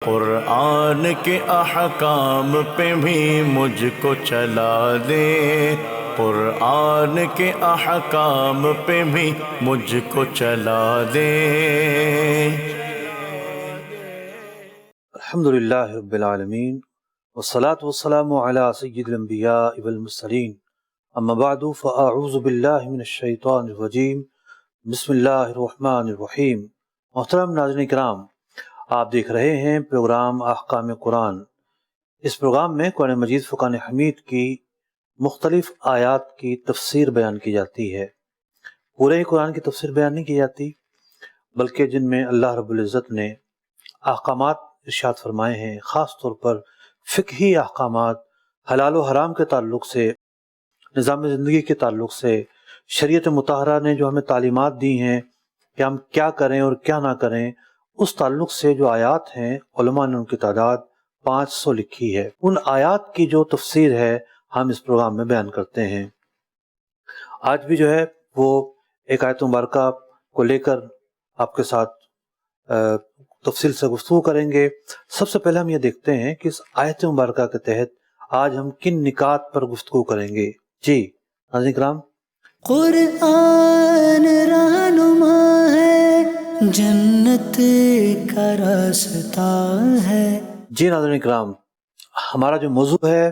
قرآن کے احکام پہ بھی مجھ کو چلا دے، قرآن کے احکام پہ بھی مجھ کو چلا دے۔ الحمدللہ رب العالمین والصلاة والسلام علی سید الانبیاء والمرسلین، اما بعد فاعوذ باللہ من الشیطان الرجیم، بسم اللہ الرحمن الرحیم۔ محترم ناظرین کرام، آپ دیکھ رہے ہیں پروگرام احکام قرآن۔ اس پروگرام میں قرآن مجید فرقان حمید کی مختلف آیات کی تفسیر بیان کی جاتی ہے۔ پورے قرآن کی تفسیر بیان نہیں کی جاتی، بلکہ جن میں اللہ رب العزت نے احکامات ارشاد فرمائے ہیں، خاص طور پر فقہی احکامات، حلال و حرام کے تعلق سے، نظام زندگی کے تعلق سے، شریعت مطہرہ نے جو ہمیں تعلیمات دی ہیں کہ ہم کیا کریں اور کیا نہ کریں، اس تعلق سے جو آیات ہیں، علماء نے ان کی تعداد 500 لکھی ہے۔ ان آیات کی جو تفسیر ہے ہم اس پروگرام میں بیان کرتے ہیں۔ آج بھی جو ہے وہ ایک آیت مبارکہ کو لے کر آپ کے ساتھ تفصیل سے گفتگو کریں گے۔ سب سے پہلے ہم یہ دیکھتے ہیں کہ اس آیت مبارکہ کے تحت آج ہم کن نکات پر گفتگو کریں گے۔ جی ناظرین کرام، قرآن رہنما ہے، جنت کا راستہ ہے۔ جی ناظرین کرام، ہمارا جو موضوع ہے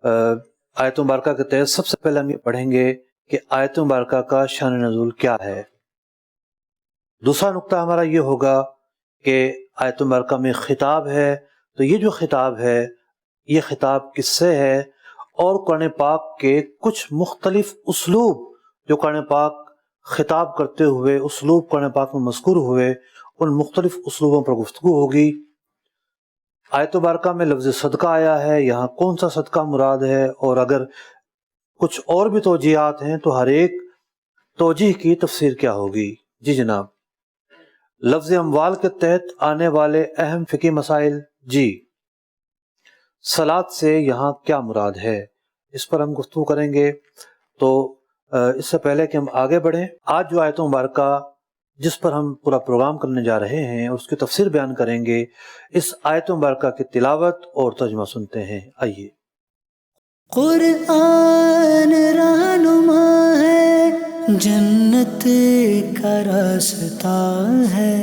آیت مبارکہ کے تحت، سب سے پہلے ہم یہ پڑھیں گے کہ آیت مبارکہ کا شان نزول کیا ہے۔ دوسرا نقطہ ہمارا یہ ہوگا کہ آیت مبارکہ میں خطاب ہے، تو یہ جو خطاب ہے یہ خطاب کس سے ہے، اور قرآن پاک کے کچھ مختلف اسلوب جو قرآن پاک خطاب کرتے ہوئے اسلوب قرآن پاک میں مذکور ہوئے، ان مختلف اسلوبوں پر گفتگو ہوگی۔ آیت مبارکہ میں لفظ صدقہ آیا ہے، یہاں کون سا صدقہ مراد ہے، اور اگر کچھ اور بھی توجیہات ہیں تو ہر ایک توجیہ کی تفسیر کیا ہوگی۔ جی جناب، لفظ اموال کے تحت آنے والے اہم فقہی مسائل۔ جی، صلاۃ سے یہاں کیا مراد ہے، اس پر ہم گفتگو کریں گے۔ تو اس سے پہلے کہ ہم آگے بڑھیں، آج جو آیت مبارکہ جس پر ہم پورا پروگرام کرنے جا رہے ہیں اس کی تفسیر بیان کریں گے، اس آیت مبارکہ کی تلاوت اور ترجمہ سنتے ہیں۔ آئیے۔ قرآن رہنما ہے، جنت کا راستہ ہے۔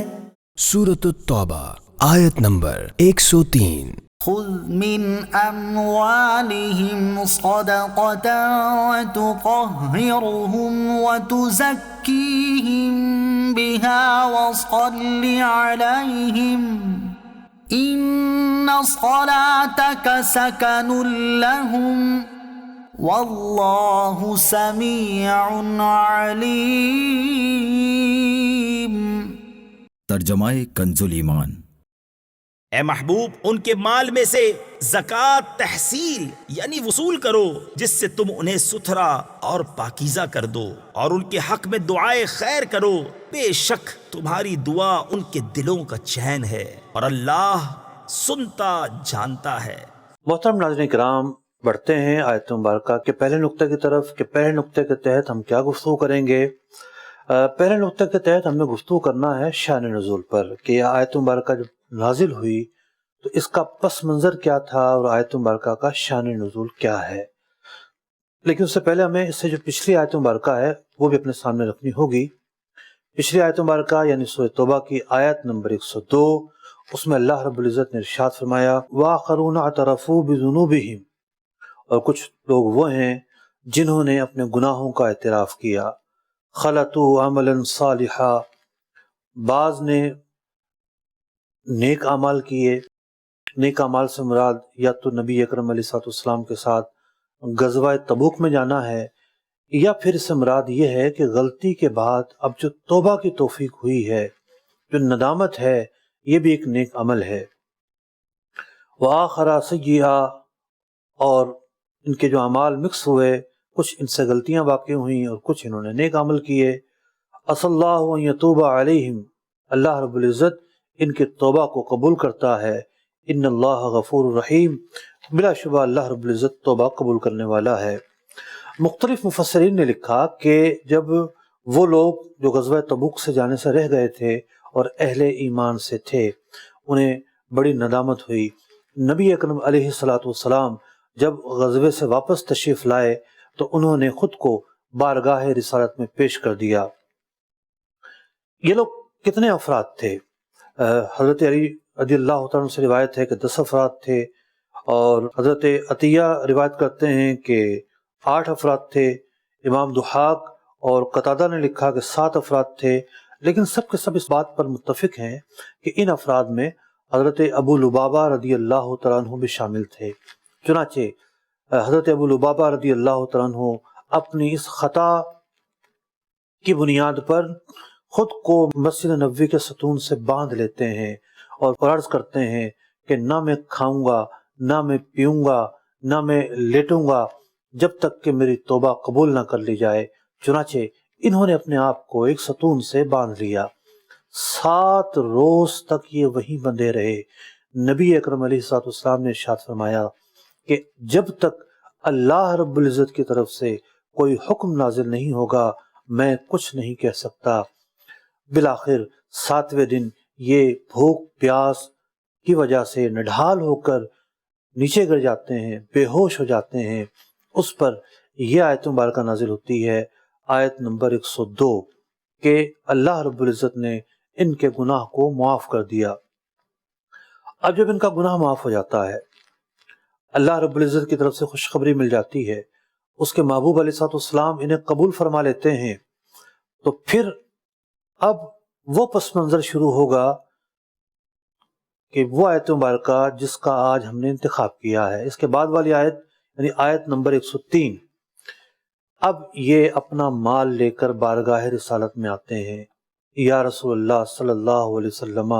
سورۃ التوبہ آیت نمبر 103۔ خذ من اموالهم صدقة وتطهرهم وتزكيهم بها وصل عليهم ان صلاتك سكن لهم والله سميع عليم۔ ترجمہ کنز الایمان۔ اے محبوب، ان کے مال میں سے زکوٰۃ تحصیل یعنی وصول کرو جس سے تم انہیں ستھرا اور پاکیزہ کر دو، اور ان کے حق میں دعائے خیر کرو، بے شک تمہاری دعا ان کے دلوں کا چین ہے اور اللہ سنتا جانتا ہے۔ محترم ناظرین کرام، بڑھتے ہیں آیت مبارکہ کے پہلے نقطے کی طرف کہ پہلے نقطے کے تحت ہم کیا گفتگو کریں گے۔ پہلے نقطے کے تحت ہم نے گفتگو کرنا ہے شان نزول پر، کہ یہ آیت مبارکہ جب نازل ہوئی تو اس کا پس منظر کیا تھا اور آیت مبارکہ کا شان نزول کیا ہے۔ لیکن اس سے پہلے ہمیں اس سے جو پچھلی آیت مبارکہ ہے وہ بھی اپنے سامنے رکھنی ہوگی۔ پچھلی آیت مبارکہ یعنی سورۃ توبہ کی آیت نمبر 102، اس میں اللہ رب العزت نے ارشاد فرمایا وَآخَرُونَ اعْتَرَفُوا بِذُنُوبِهِمْ، اور کچھ لوگ وہ ہیں جنہوں نے اپنے گناہوں کا اعتراف کیا، خَلَطُوا عَمَلًا صَالِحًا، بعض نے نیک اعمال کیے۔ نیک اعمال سے مراد یا تو نبی اکرم علیہ الصلوۃ والسلام کے ساتھ غزوہ تبوک میں جانا ہے، یا پھر اس سے مراد یہ ہے کہ غلطی کے بعد اب جو توبہ کی توفیق ہوئی ہے، جو ندامت ہے، یہ بھی ایک نیک عمل ہے۔ وآخر سیئا، اور ان کے جو اعمال مکس ہوئے، کچھ ان سے غلطیاں واقع ہوئیں اور کچھ انہوں نے نیک عمل کیے۔ عسى اللہ ان یتوب علیہم، اللہ رب العزت ان کے توبہ کو قبول کرتا ہے۔ ان اللہ غفور رحیم، بلا شبہ اللہ رب العزت توبہ قبول کرنے والا ہے۔ مختلف مفسرین نے لکھا کہ جب وہ لوگ جو غزوہ تبوک سے جانے سے رہ گئے تھے اور اہل ایمان سے تھے، انہیں بڑی ندامت ہوئی۔ نبی اکرم علیہ الصلوۃ والسلام جب غزوے سے واپس تشریف لائے تو انہوں نے خود کو بارگاہ رسالت میں پیش کر دیا۔ یہ لوگ کتنے افراد تھے؟ حضرت علی رضی اللہ تعالیٰ عنہ سے روایت ہے کہ 10 افراد تھے، اور حضرت عطیہ روایت کرتے ہیں کہ 8 افراد تھے۔ امام ضحاک اور قتادہ نے لکھا کہ 7 افراد تھے، لیکن سب کے سب اس بات پر متفق ہیں کہ ان افراد میں حضرت ابو لبابہ رضی اللہ تعالیٰ عنہ بھی شامل تھے۔ چنانچہ حضرت ابو لبابہ رضی اللہ تعالیٰ عنہ اپنی اس خطا کی بنیاد پر خود کو مسجد نبوی کے ستون سے باندھ لیتے ہیں اور عرض کرتے ہیں کہ نہ میں کھاؤں گا، نہ میں پیوں گا، نہ میں لیٹوں گا جب تک کہ میری توبہ قبول نہ کر لی جائے۔ چنانچہ انہوں نے اپنے آپ کو ایک ستون سے باندھ لیا۔ 7 روز تک یہ وہیں بندھے رہے۔ نبی اکرم علیہ الصلوۃ والسلام نے ارشاد فرمایا کہ جب تک اللہ رب العزت کی طرف سے کوئی حکم نازل نہیں ہوگا میں کچھ نہیں کہہ سکتا۔ بالآخر 7ویں دن یہ بھوک پیاس کی وجہ سے نڈھال ہو کر نیچے گر جاتے ہیں، بے ہوش ہو جاتے ہیں۔ اس پر یہ آیت مبارکہ نازل ہوتی ہے، آیت نمبر 102، کہ اللہ رب العزت نے ان کے گناہ کو معاف کر دیا۔ اب جب ان کا گناہ معاف ہو جاتا ہے، اللہ رب العزت کی طرف سے خوشخبری مل جاتی ہے، اس کے محبوب علیہ الصلوۃ والسلام انہیں قبول فرما لیتے ہیں، تو پھر اب وہ پس منظر شروع ہوگا کہ وہ آیت مبارکہ جس کا آج ہم نے انتخاب کیا ہے۔ اس کے بعد والی آیت یعنی آیت نمبر 103، اب یہ اپنا مال لے کر بارگاہ رسالت میں آتے ہیں۔ یا رسول اللہ صلی اللہ علیہ وسلم،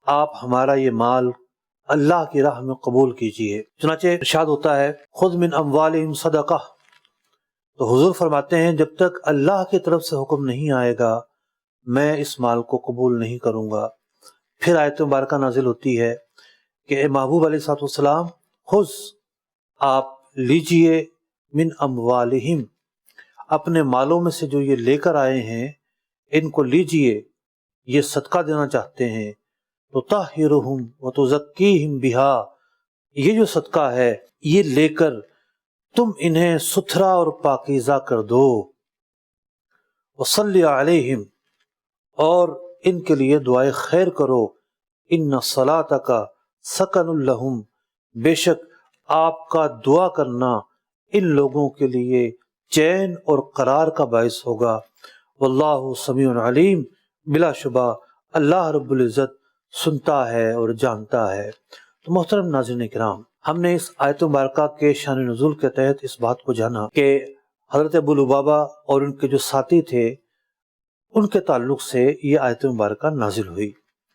آپ ہمارا یہ مال اللہ کی راہ میں قبول کیجئے۔ چنانچہ ارشاد ہوتا ہے خذ من اموالہم صدقہ، تو حضور فرماتے ہیں جب تک اللہ کی طرف سے حکم نہیں آئے گا میں اس مال کو قبول نہیں کروں گا۔ پھر آیت مبارکہ نازل ہوتی ہے کہ اے محبوب علیہ الصلوۃ والسلام خذ، آپ لیجئے، من اموالہم، اپنے مالوں میں سے جو یہ لے کر آئے ہیں ان کو لیجئے، یہ صدقہ دینا چاہتے ہیں، تطہرہم وتزکیہم بہا، یہ جو صدقہ ہے یہ لے کر تم انہیں ستھرا اور پاکیزہ کر دو، وصلی علیہم، اور ان کے لیے دعائے خیر کرو، ان صلاتک سکن لہم، بے شک آپ کا دعا کرنا ان لوگوں کے لیے چین اور قرار کا باعث ہوگا، واللہ سمیع علیم، بلا شبہ اللہ رب العزت سنتا ہے اور جانتا ہے۔ تو محترم ناظرین کرام، ہم نے اس آیت مبارکہ کے شان نزول کے تحت اس بات کو جانا کہ حضرت ابو لبابہ اور ان کے جو ساتھی تھے ان کے تعلق سے یہ آیت مبارکہ نازل ہوئی،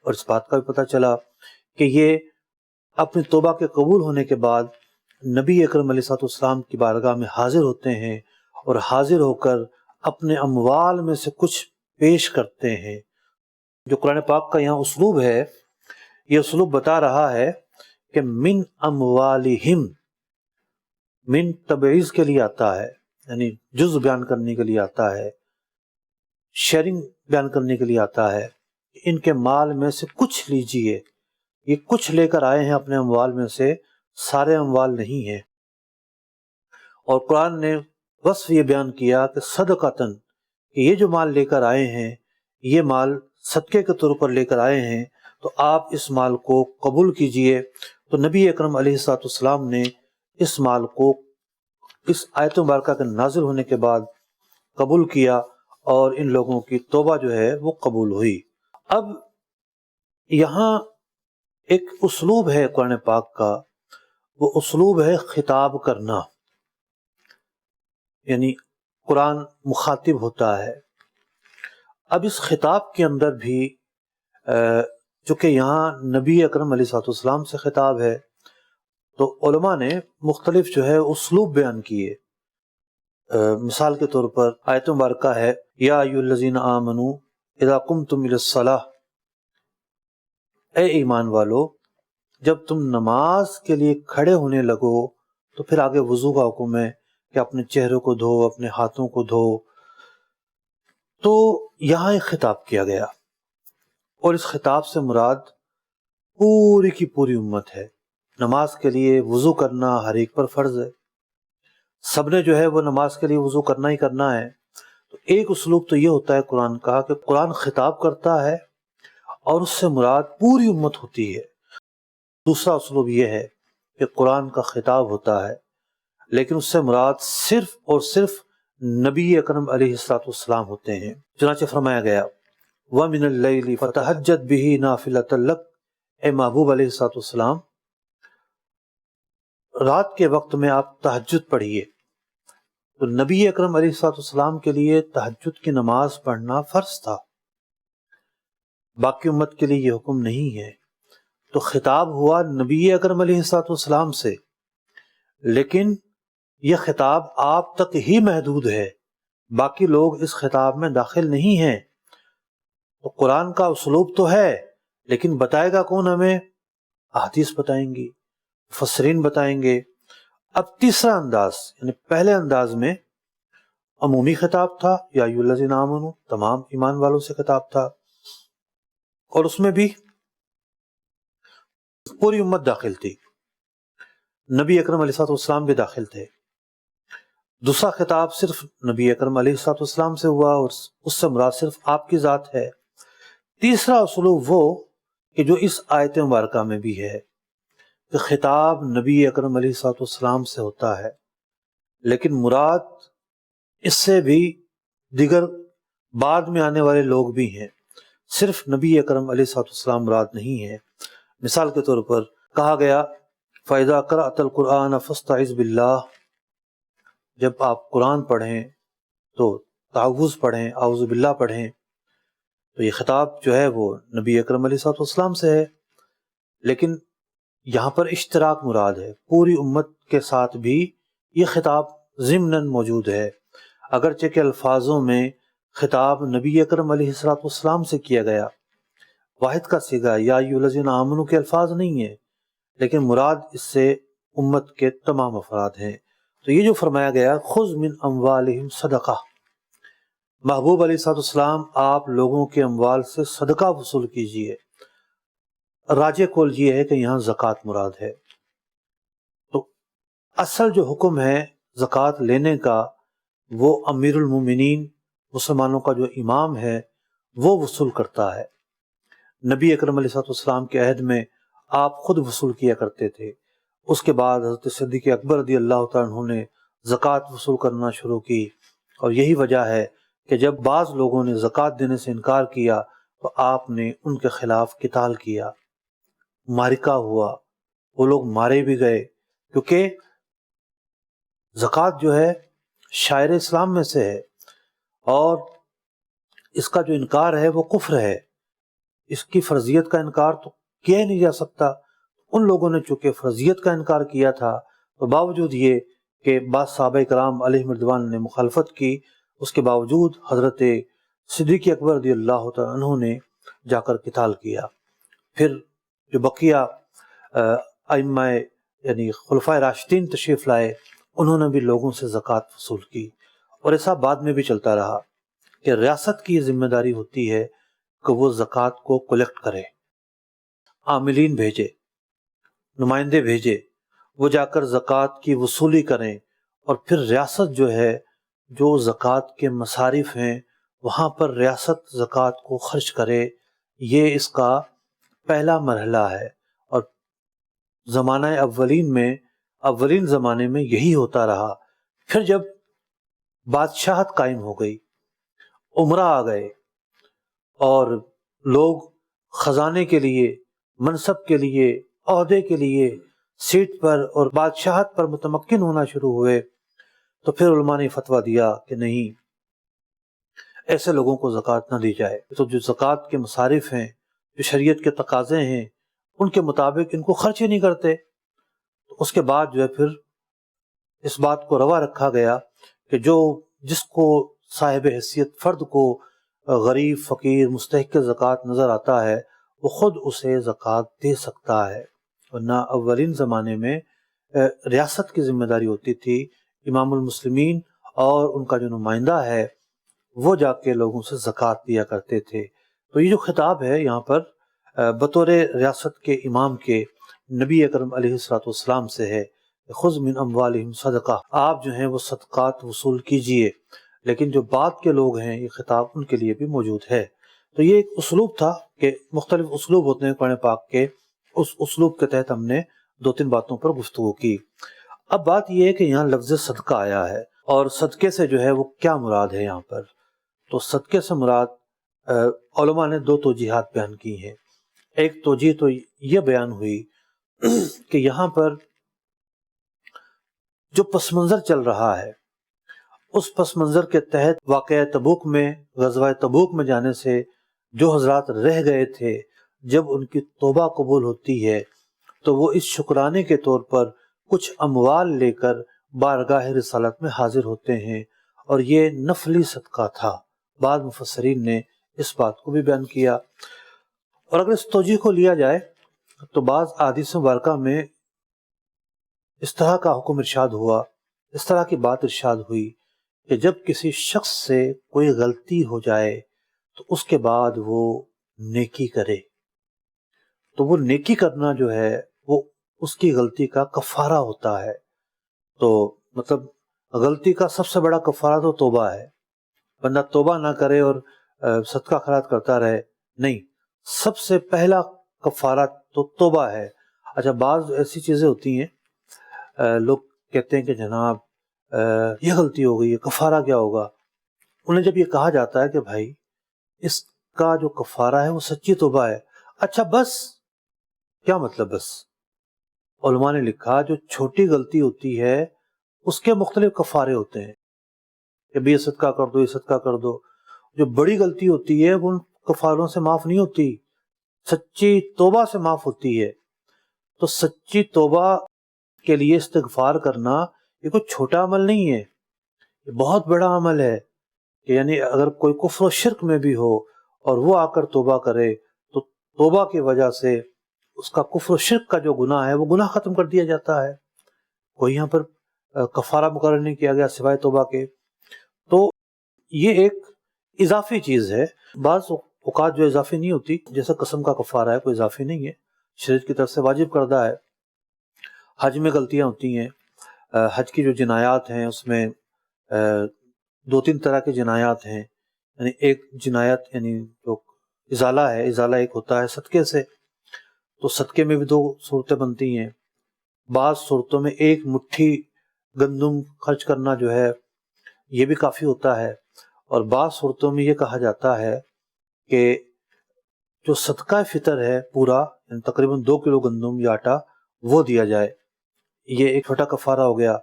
اور اس بات کا بھی پتہ چلا کہ یہ اپنی توبہ کے قبول ہونے کے بعد نبی اکرم علیہ الصلوۃ والسلام کی بارگاہ میں حاضر ہوتے ہیں، اور حاضر ہو کر اپنے اموال میں سے کچھ پیش کرتے ہیں۔ جو قرآن پاک کا یہاں اسلوب ہے، یہ اسلوب بتا رہا ہے کہ من اموالہم، من تبعیض کے لیے آتا ہے، یعنی جز بیان کرنے کے لیے آتا ہے، شیئرنگ بیان کرنے کے لیے آتا ہے۔ ان کے مال میں سے کچھ لیجئے، یہ کچھ لے کر آئے ہیں اپنے اموال میں سے، سارے اموال نہیں ہیں۔ اور قرآن نے وصف یہ بیان کیا کہ صدقتاً، کہ یہ جو مال لے کر آئے ہیں یہ مال صدقے کے طور پر لے کر آئے ہیں، تو آپ اس مال کو قبول کیجئے۔ تو نبی اکرم علیہ الصلوۃ والسلام نے اس مال کو اس آیت مبارکہ کے نازل ہونے کے بعد قبول کیا، اور ان لوگوں کی توبہ جو ہے وہ قبول ہوئی۔ اب یہاں ایک اسلوب ہے قرآن پاک کا، وہ اسلوب ہے خطاب کرنا، یعنی قرآن مخاطب ہوتا ہے۔ اب اس خطاب کے اندر بھی چونکہ یہاں نبی اکرم علیہ الصلوۃ والسلام سے خطاب ہے، تو علماء نے مختلف جو ہے اسلوب بیان کیے۔ مثال کے طور پر آیت مبارکہ ہے یا ایھا الذین آمنوا اذا قمتم الی الصلاۃ، اے ایمان والو جب تم نماز کے لیے کھڑے ہونے لگو، تو پھر آگے وضو کا حکم ہے کہ اپنے چہرے کو دھو، اپنے ہاتھوں کو دھو۔ تو یہاں ایک خطاب کیا گیا، اور اس خطاب سے مراد پوری کی پوری امت ہے۔ نماز کے لیے وضو کرنا ہر ایک پر فرض ہے، سب نے جو ہے وہ نماز کے لیے وضو کرنا ہی کرنا ہے۔ تو ایک اسلوب تو یہ ہوتا ہے قرآن کا کہ قرآن خطاب کرتا ہے اور اس سے مراد پوری امت ہوتی ہے۔ دوسرا اسلوب یہ ہے کہ قرآن کا خطاب ہوتا ہے لیکن اس سے مراد صرف اور صرف نبی اکرم علیہ الصلوۃ والسلام ہوتے ہیں۔ چنانچہ فرمایا گیا وَمِنَ اللَّيْلِ فَتَهَجَّدْ بِهِ نَافِلَةً لَكَ، اے محبوب علیہ الصلوۃ والسلام رات کے وقت میں آپ تہجد پڑھیے۔ تو نبی اکرم علیہ الصلوۃ والسلام کے لیے تہجد کی نماز پڑھنا فرض تھا، باقی امت کے لیے یہ حکم نہیں ہے۔ تو خطاب ہوا نبی اکرم علیہ الصلوۃ والسلام سے، لیکن یہ خطاب آپ تک ہی محدود ہے، باقی لوگ اس خطاب میں داخل نہیں ہیں۔ تو قرآن کا اسلوب تو ہے لیکن بتائے گا کون ہمیں؟ احادیث بتائیں گی، مفسرین بتائیں گے۔ اب تیسرا انداز، یعنی پہلے انداز میں عمومی خطاب تھا، یا ایھا الذین آمنوا، تمام ایمان والوں سے خطاب تھا، اور اس میں بھی پوری امت داخل تھی، نبی اکرم علیہ السلام بھی داخل تھے۔ دوسرا خطاب صرف نبی اکرم علیہ السلام سے ہوا اور اس سے مراد صرف آپ کی ذات ہے۔ تیسرا اسلوب وہ کہ جو اس آیت مبارکہ میں بھی ہے کہ خطاب نبی اکرم علیہ السلام سے ہوتا ہے لیکن مراد اس سے بھی دیگر بعد میں آنے والے لوگ بھی ہیں، صرف نبی اکرم علیہ السلام مراد نہیں ہے۔ مثال کے طور پر کہا گیا فَإِذَا قَرَأْتَ الْقُرْآنَ فَاسْتَعِذْ بِاللَّهِ، جب آپ قرآن پڑھیں تو تعوذ پڑھیں، اعوذ باللہ پڑھیں۔ تو یہ خطاب جو ہے وہ نبی اکرم علیہ السلام سے ہے، لیکن یہاں پر اشتراک مراد ہے، پوری امت کے ساتھ بھی یہ خطاب ضمناً موجود ہے، اگرچہ کہ الفاظوں میں خطاب نبی اکرم علیہ السلام سے کیا گیا، واحد کا صیغہ یا ایھا الذین آمنوا کے الفاظ نہیں ہیں، لیکن مراد اس سے امت کے تمام افراد ہیں۔ تو یہ جو فرمایا گیا خذ من اموالہم صدقہ، محبوب علیہ السلام آپ لوگوں کے اموال سے صدقہ وصول کیجئے۔ راجح قول یہ ہے کہ یہاں زکوٰۃ مراد ہے۔ تو اصل جو حکم ہے زکوٰۃ لینے کا وہ امیر المومنین، مسلمانوں کا جو امام ہے، وہ وصول کرتا ہے۔ نبی اکرم علیہ السلام کے عہد میں آپ خود وصول کیا کرتے تھے، اس کے بعد حضرت صدیق اکبر رضی اللہ تعالیٰ عنہ نے زکوٰۃ وصول کرنا شروع کی، اور یہی وجہ ہے کہ جب بعض لوگوں نے زکوٰۃ دینے سے انکار کیا تو آپ نے ان کے خلاف قتال کیا، معرکہ ہوا، وہ لوگ مارے بھی گئے، کیونکہ زکوٰۃ جو ہے شاعر اسلام میں سے ہے اور اس کا جو انکار ہے وہ کفر ہے، اس کی فرضیت کا انکار تو کیا ہی نہیں جا سکتا۔ ان لوگوں نے چونکہ فرضیت کا انکار کیا تھا تو باوجود یہ کہ بعض صحابہ کرام علیہم رضوان نے مخالفت کی، اس کے باوجود حضرت صدیق اکبر رضی اللہ تعالیٰ عنہ نے جا کر قتال کیا۔ پھر جو بقیہ ائمہ یعنی خلفائے راشدین تشریف لائے، انہوں نے بھی لوگوں سے زکوٰۃ وصول کی، اور ایسا بعد میں بھی چلتا رہا کہ ریاست کی ذمہ داری ہوتی ہے کہ وہ زکوٰۃ کو کلیکٹ کرے، عاملین بھیجے، نمائندے بھیجے، وہ جا کر زکوٰۃ کی وصولی کریں، اور پھر ریاست جو ہے جو زکوٰۃ کے مصارف ہیں وہاں پر ریاست زکوٰۃ کو خرچ کرے۔ یہ اس کا پہلا مرحلہ ہے، اور زمانہ اولین زمانے میں یہی ہوتا رہا۔ پھر جب بادشاہت قائم ہو گئی، امراء آ گئے، اور لوگ خزانے کے لیے، منصب کے لیے، عہدے کے لیے سیٹ پر اور بادشاہت پر متمکن ہونا شروع ہوئے، تو پھر علماء نے فتویٰ دیا کہ نہیں، ایسے لوگوں کو زکوٰۃ نہ دی جائے۔ تو جو زکوٰۃ کے مصارف ہیں، جو شریعت کے تقاضے ہیں، ان کے مطابق ان کو خرچ ہی نہیں کرتے۔ تو اس کے بعد جو ہے پھر اس بات کو روا رکھا گیا کہ جس کو صاحب حیثیت فرد کو غریب، فقیر، مستحق زکوٰۃ نظر آتا ہے وہ خود اسے زکوٰۃ دے سکتا ہے، ورنہ اولین زمانے میں ریاست کی ذمہ داری ہوتی تھی، امام المسلمین اور ان کا جو نمائندہ ہے وہ جا کے لوگوں سے زکوٰۃ دیا کرتے تھے۔ تو یہ جو خطاب ہے یہاں پر بطور ریاست کے امام کے نبی اکرم علیہ الصلوۃ والسلام سے ہے، خذ من اموالہم صدقہ، آپ جو ہیں وہ صدقات وصول کیجئے، لیکن جو بعد کے لوگ ہیں یہ خطاب ان کے لیے بھی موجود ہے۔ تو یہ ایک اسلوب تھا کہ مختلف اسلوب ہوتے ہیں قرآن پاک کے، اس اسلوب کے تحت ہم نے 2-3 باتوں پر گفتگو کی۔ اب بات یہ ہے کہ یہاں لفظ صدقہ آیا ہے، اور صدقے سے جو ہے وہ کیا مراد ہے یہاں پر؟ تو صدقے سے مراد علماء نے 2 توجیحات بیان کی ہیں۔ ایک توجیہ تو یہ بیان ہوئی کہ یہاں پر جو پس منظر چل رہا ہے اس پس منظر کے تحت واقعہ تبوک میں، غزوہ تبوک میں جانے سے جو حضرات رہ گئے تھے، جب ان کی توبہ قبول ہوتی ہے تو وہ اس شکرانے کے طور پر کچھ اموال لے کر بارگاہ رسالت میں حاضر ہوتے ہیں، اور یہ نفلی صدقہ تھا۔ بعض مفسرین نے اس بات کو بھی بیان کیا، اور اگر اس توجیہ کو لیا جائے تو بعض احادیث مبارکہ میں اس طرح کا حکم ارشاد ہوا، اس طرح کی بات ارشاد ہوئی کہ جب کسی شخص سے کوئی غلطی ہو جائے تو اس کے بعد وہ نیکی کرے، تو وہ نیکی کرنا جو ہے وہ اس کی غلطی کا کفارہ ہوتا ہے۔ تو مطلب غلطی کا سب سے بڑا کفارہ تو توبہ ہے۔ بندہ توبہ نہ کرے اور صدقہ خیرات کرتا رہے، نہیں، سب سے پہلا کفارہ تو توبہ ہے۔ اچھا، بعض ایسی چیزیں ہوتی ہیں، لوگ کہتے ہیں کہ جناب یہ غلطی ہو گئی ہے، کفارہ کیا ہوگا؟ انہیں جب یہ کہا جاتا ہے کہ بھائی اس کا جو کفارہ ہے وہ سچی توبہ ہے، اچھا بس، کیا مطلب بس؟ علماء نے لکھا جو چھوٹی غلطی ہوتی ہے اس کے مختلف کفارے ہوتے ہیں کہ بھی یہ صدقہ کر دو، یہ صدقہ کر دو۔ جو بڑی غلطی ہوتی ہے وہ ان کفاروں سے معاف نہیں ہوتی، سچی توبہ سے معاف ہوتی ہے۔ تو سچی توبہ کے لیے استغفار کرنا یہ کوئی چھوٹا عمل نہیں ہے، یہ بہت بڑا عمل ہے کہ یعنی اگر کوئی کفر و شرک میں بھی ہو اور وہ آ کر توبہ کرے تو توبہ کی وجہ سے اس کا کفر و شرک کا جو گناہ ہے وہ گناہ ختم کر دیا جاتا ہے۔ کوئی یہاں پر کفارہ مقرر نہیں کیا گیا سوائے توبہ کے۔ تو یہ ایک اضافی چیز ہے، بعض اوقات جو اضافی نہیں ہوتی، جیسا قسم کا کفارہ ہے، کوئی اضافی نہیں ہے، شریعت کی طرف سے واجب کردہ ہے۔ حج میں غلطیاں ہوتی ہیں، حج کی جو جنایات ہیں اس میں 2-3 طرح کی جنایات ہیں، یعنی ایک جنایت یعنی جو ازالہ ہے، ازالہ ایک ہوتا ہے صدقے سے، تو صدقے میں بھی 2 صورتیں بنتی ہیں۔ بعض صورتوں میں 1 مٹھی گندم خرچ کرنا جو ہے یہ بھی کافی ہوتا ہے، اور بعض صورتوں میں یہ کہا جاتا ہے کہ جو صدقہ فطر ہے پورا، یعنی تقریباً 2 کلو گندم یا آٹا وہ دیا جائے، یہ ایک چھوٹا کفارہ ہو گیا۔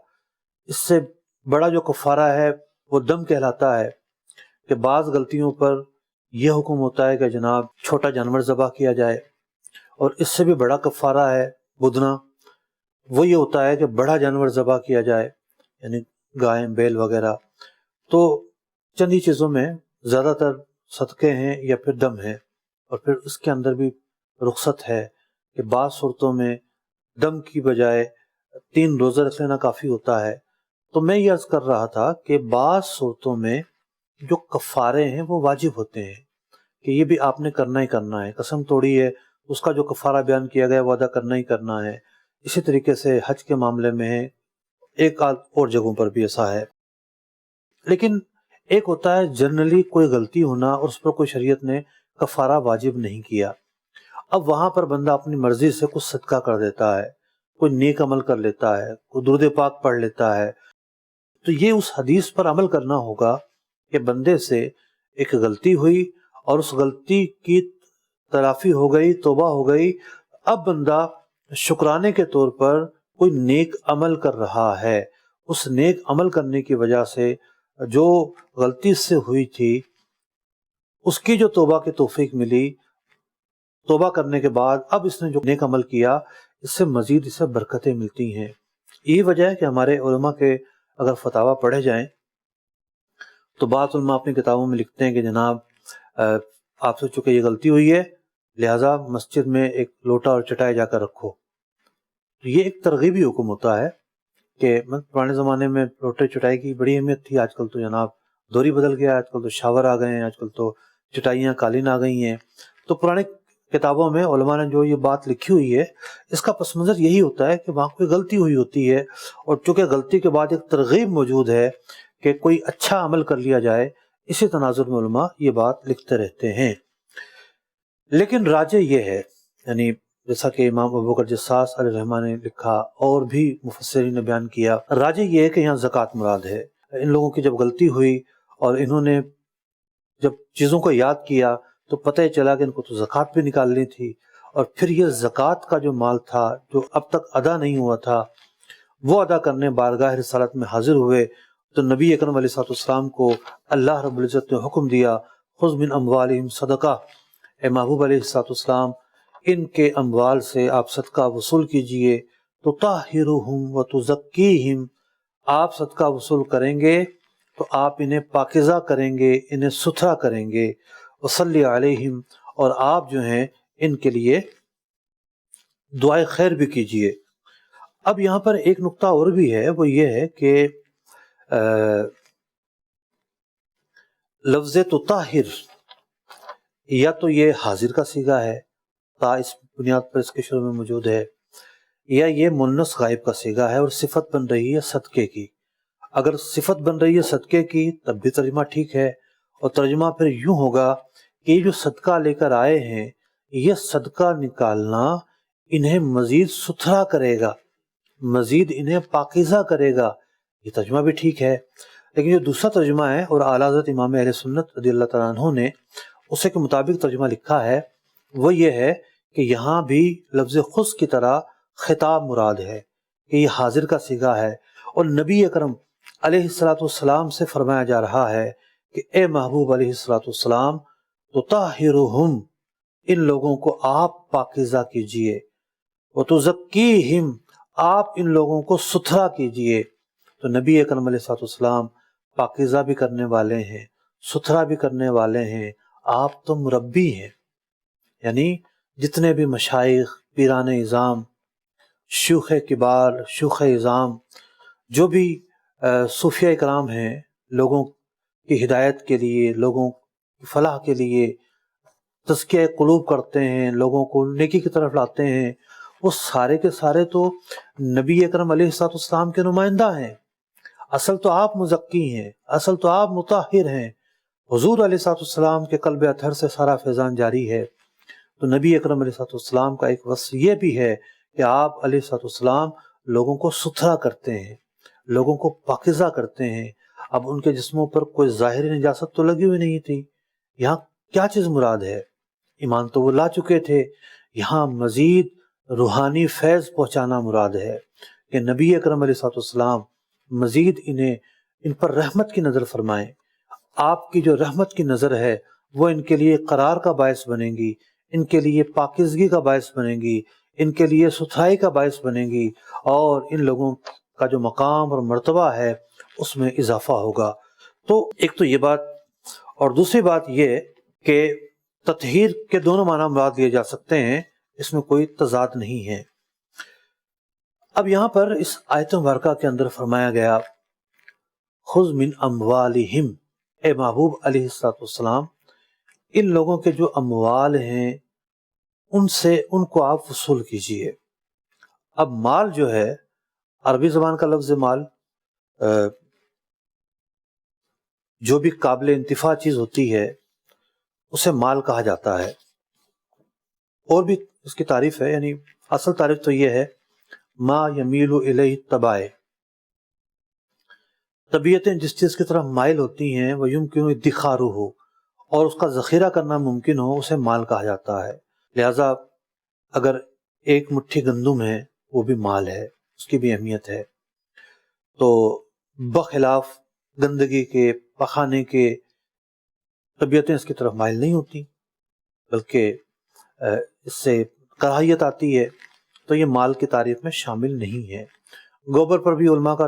اس سے بڑا جو کفارہ ہے وہ دم کہلاتا ہے کہ بعض غلطیوں پر یہ حکم ہوتا ہے کہ جناب چھوٹا جانور ذبح کیا جائے، اور اس سے بھی بڑا کفارہ ہے بدنا، وہ یہ ہوتا ہے کہ بڑا جانور ذبح کیا جائے، یعنی گائے، بیل وغیرہ۔ تو چند ہی چیزوں میں زیادہ تر صدقے ہیں یا پھر دم ہے، اور پھر اس کے اندر بھی رخصت ہے کہ بعض صورتوں میں دم کی بجائے 3 روزہ رکھ لینا کافی ہوتا ہے۔ تو میں یہ عرض کر رہا تھا کہ بعض صورتوں میں جو کفارے ہیں وہ واجب ہوتے ہیں کہ یہ بھی آپ نے کرنا ہی کرنا ہے، قسم توڑی ہے اس کا جو کفارہ بیان کیا گیا وہ ادا کرنا ہی کرنا ہے۔ اسی طریقے سے حج کے معاملے میں ہے، ایک آدھ اور جگہوں پر بھی ایسا ہے۔ لیکن ایک ہوتا ہے جنرلی کوئی غلطی ہونا اور اس پر کوئی شریعت نے کفارہ واجب نہیں کیا، اب وہاں پر بندہ اپنی مرضی سے کچھ صدقہ کر دیتا ہے، کوئی نیک عمل کر لیتا ہے، کوئی درود پاک پڑھ لیتا ہے، تو یہ اس حدیث پر عمل کرنا ہوگا کہ بندے سے ایک غلطی ہوئی اور اس غلطی کی تلافی ہو گئی، توبہ ہو گئی، اب بندہ شکرانے کے طور پر کوئی نیک عمل کر رہا ہے، اس نیک عمل کرنے کی وجہ سے جو غلطی سے ہوئی تھی اس کی جو توبہ کی توفیق ملی، توبہ کرنے کے بعد اب اس نے جو نیک عمل کیا اس سے مزید اسے برکتیں ملتی ہیں۔ یہی وجہ ہے کہ ہمارے علماء کے اگر فتاویٰ پڑھے جائیں تو بعض علماء اپنی کتابوں میں لکھتے ہیں کہ جناب آپ سے چونکہ یہ غلطی ہوئی ہے لہٰذا مسجد میں ایک لوٹا اور چٹائی جا کر رکھو۔ تو یہ ایک ترغیبی حکم ہوتا ہے کہ پرانے زمانے میں لوٹے چٹائی کی بڑی اہمیت تھی، آج کل تو جناب دوری بدل گیا، آج کل تو شاور آ گئے ہیں، آج کل تو چٹائیاں قالین آ گئی ہیں۔ تو پرانے کتابوں میں علماء نے جو یہ بات لکھی ہوئی ہے اس کا پس منظر یہی ہوتا ہے کہ وہاں کوئی غلطی ہوئی ہوتی ہے، اور چونکہ غلطی کے بعد ایک ترغیب موجود ہے کہ کوئی اچھا عمل کر لیا جائے، اسی تناظر میں علماء یہ بات لکھتے رہتے ہیں۔ لیکن راجع یہ ہے، یعنی جیسا کہ امام ابوبکر جساس علیہ الرحمہ نے لکھا اور بھی مفسرین نے بیان کیا، راجع یہ ہے کہ یہاں زکوٰۃ مراد ہے۔ ان لوگوں کی جب غلطی ہوئی اور انہوں نے جب چیزوں کو یاد کیا تو پتہ ہی چلا کہ ان کو تو زکوٰۃ بھی نکالنی تھی، اور پھر یہ زکوٰۃ کا جو مال تھا جو اب تک ادا نہیں ہوا تھا وہ ادا کرنے بارگاہ رسالت میں حاضر ہوئے، تو نبی اکرم علیہ الصلوۃ والسلام کو اللہ رب العزت نے حکم دیا، خذ من اموالہم صدقہ، اے محبوب علیہ الصلوۃ والسلام ان کے اموال سے آپ صدقہ وصول کیجئے، تطہرہم وتزکیہم، آپ صدقہ وصول کریں گے تو آپ انہیں پاکیزہ کریں گے، انہیں ستھرا کریں گے، وصلی علیہم، اور آپ جو ہیں ان کے لیے دعائے خیر بھی کیجئے۔ اب یہاں پر ایک نقطہ اور بھی ہے، وہ یہ ہے کہ لفظ تطہر یا تو یہ حاضر کا صیغہ ہے، تا اس بنیاد پر اس کے شروع میں موجود ہے، یا یہ مؤنث غائب کا صیغہ ہے اور صفت بن رہی ہے صدقے کی۔ اگر صفت بن رہی ہے صدقے کی تب بھی ترجمہ ٹھیک ہے، اور ترجمہ پھر یوں ہوگا کہ یہ جو صدقہ لے کر آئے ہیں یہ صدقہ نکالنا انہیں مزید ستھرا کرے گا، مزید انہیں پاکیزہ کرے گا، یہ ترجمہ بھی ٹھیک ہے۔ لیکن جو دوسرا ترجمہ ہے اور اعلیٰ حضرت امام اہل سنت رضی اللہ تعالیٰ عنہ نے اسے کے مطابق ترجمہ لکھا ہے، وہ یہ ہے کہ یہاں بھی لفظ خذ کی طرح خطاب مراد ہے کہ یہ حاضر کا صیغہ ہے، اور نبی اکرم علیہ الصلوۃ والسلام سے فرمایا جا رہا ہے کہ اے محبوب علیہ الصلوۃ والسلام تطہرہم، ان لوگوں کو آپ پاکیزہ کیجئے، وتزکیہم، آپ ان لوگوں کو ستھرا کیجئے۔ تو نبی اکرم علیہ الصلوۃ والسلام پاکیزہ بھی کرنے والے ہیں، ستھرا بھی کرنے والے ہیں، آپ تو مربی ہیں، یعنی جتنے بھی مشائخ، پیران اعظام، شیوخ کبار، شیوخ اعظام، جو بھی صوفیہ کرام ہیں، لوگوں کی ہدایت کے لیے، لوگوں کی فلاح کے لیے تزکیہ قلوب کرتے ہیں، لوگوں کو نیکی کی طرف لاتے ہیں، وہ سارے کے سارے تو نبی اکرم علیہ الصلوۃ والسلام کے نمائندہ ہیں۔ اصل تو آپ مزکی ہیں، اصل تو آپ مطہر ہیں، حضور علیہ الصلوۃ والسلام کے قلب اطہر سے سارا فیضان جاری ہے۔ تو نبی اکرم علیہ الصلوۃ والسلام کا ایک وصف یہ بھی ہے کہ آپ علیہ الصلوۃ والسلام لوگوں کو ستھرا کرتے ہیں، لوگوں کو پاکیزہ کرتے ہیں۔ اب ان کے جسموں پر کوئی ظاہری نجاست تو لگی ہوئی نہیں تھی، یہاں کیا چیز مراد ہے؟ ایمان تو وہ لا چکے تھے، یہاں مزید روحانی فیض پہنچانا مراد ہے کہ نبی اکرم علیہ الصلوۃ والسلام مزید ان پر رحمت کی نظر فرمائیں۔ آپ کی جو رحمت کی نظر ہے وہ ان کے لیے قرار کا باعث بنے گی، ان کے لیے پاکیزگی کا باعث بنے گی، ان کے لیے ستھرائی کا باعث بنے گی، اور ان لوگوں کا جو مقام اور مرتبہ ہے اس میں اضافہ ہوگا۔ تو ایک تو یہ بات، اور دوسری بات یہ کہ تطہیر کے دونوں معنی مراد لیے جا سکتے ہیں، اس میں کوئی تضاد نہیں ہے۔ اب یہاں پر اس آیت مبارکہ کے اندر فرمایا گیا خذ من اموالہم، اے محبوب علیہ الصلوۃ والسلام ان لوگوں کے جو اموال ہیں ان کو آپ وصول کیجئے۔ اب مال جو ہے، عربی زبان کا لفظ مال جو بھی قابل انتفاع چیز ہوتی ہے اسے مال کہا جاتا ہے، اور بھی اس کی تعریف ہے، یعنی اصل تعریف تو یہ ہے ما یمیل الیہ الطبائع، طبیعتیں جس چیز کی طرف مائل ہوتی ہیں، وہ یمکن ادخارہ ہو، اور اس کا ذخیرہ کرنا ممکن ہو، اسے مال کہا جاتا ہے۔ لہٰذا اگر ایک مٹھی گندم ہے وہ بھی مال ہے، اس کی بھی اہمیت ہے۔ تو بخلاف گندگی کے، پخانے کے، طبیعتیں اس کی طرف مائل نہیں ہوتی، بلکہ اس سے کراہیت آتی ہے، تو یہ مال کی تعریف میں شامل نہیں ہے۔ گوبر پر بھی علماء کا